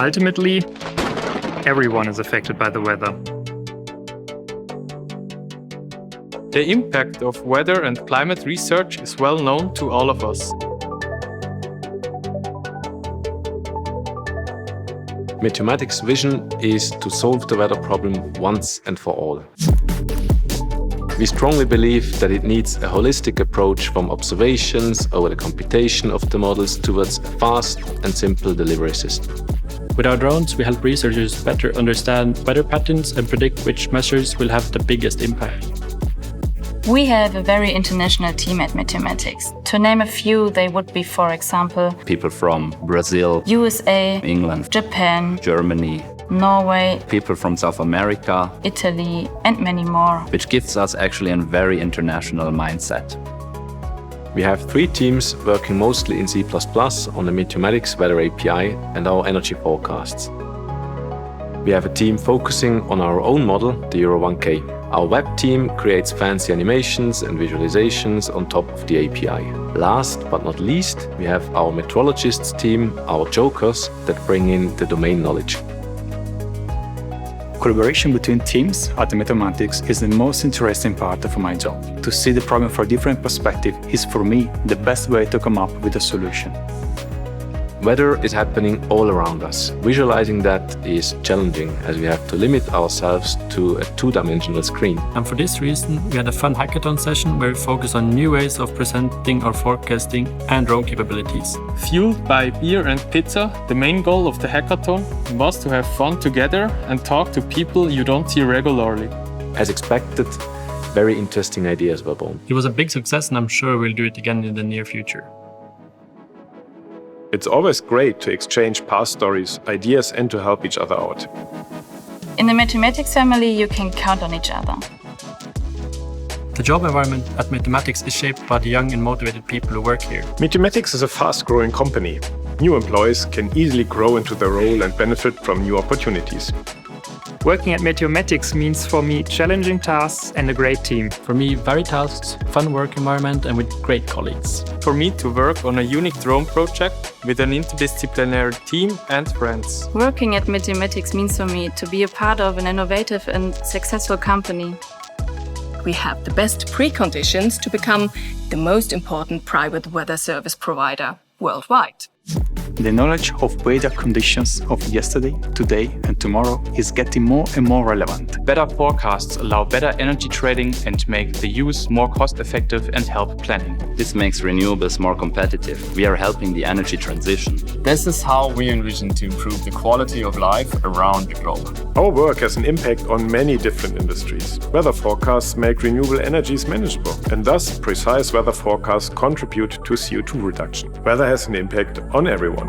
Ultimately, everyone is affected by the weather. The impact of weather and climate research is well known to all of us. Meteomatics' vision is to solve the weather problem once and for all. We strongly believe that it needs a holistic approach from observations over the computation of the models towards a fast and simple delivery system. With our drones, we help researchers better understand weather patterns and predict which measures will have the biggest impact. We have a very international team at Meteomatics. To name a few, they would be, for example, people from Brazil, USA, England, Japan, Germany, Norway, people from South America, Italy, and many more. Which gives us actually a very international mindset. We have 3 teams working mostly in C++ on the Meteomatics Weather API and our energy forecasts. We have a team focusing on our own model, the Euro 1K. Our web team creates fancy animations and visualizations on top of the API. Last but not least, we have our meteorologists team, our jokers, that bring in the domain knowledge. Collaboration between teams at the Meteomatics is the most interesting part of my job. To see the problem from a different perspective is, for me, the best way to come up with a solution. Weather is happening all around us. Visualizing that is challenging, as we have to limit ourselves to a 2-dimensional screen. And for this reason, we had a fun hackathon session where we focus on new ways of presenting our forecasting and drone capabilities. Fueled by beer and pizza, the main goal of the hackathon was to have fun together and talk to people you don't see regularly. As expected, very interesting ideas were born. It was a big success, and I'm sure we'll do it again in the near future. It's always great to exchange past stories, ideas, and to help each other out. In the Meteomatics family, you can count on each other. The job environment at Meteomatics is shaped by the young and motivated people who work here. Meteomatics is a fast-growing company. New employees can easily grow into their role and benefit from new opportunities. Working at Meteomatics means for me challenging tasks and a great team. For me, varied tasks, fun work environment, and with great colleagues. For me to work on a unique drone project with an interdisciplinary team and friends. Working at Meteomatics means for me to be a part of an innovative and successful company. We have the best preconditions to become the most important private weather service provider worldwide. The knowledge of weather conditions of yesterday, today, and tomorrow is getting more and more relevant. Better forecasts allow better energy trading and make the use more cost-effective and help planning. This makes renewables more competitive. We are helping the energy transition. This is how we envision to improve the quality of life around the globe. Our work has an impact on many different industries. Weather forecasts make renewable energies manageable, and thus precise weather forecasts contribute to CO2 reduction. Weather has an impact on everyone.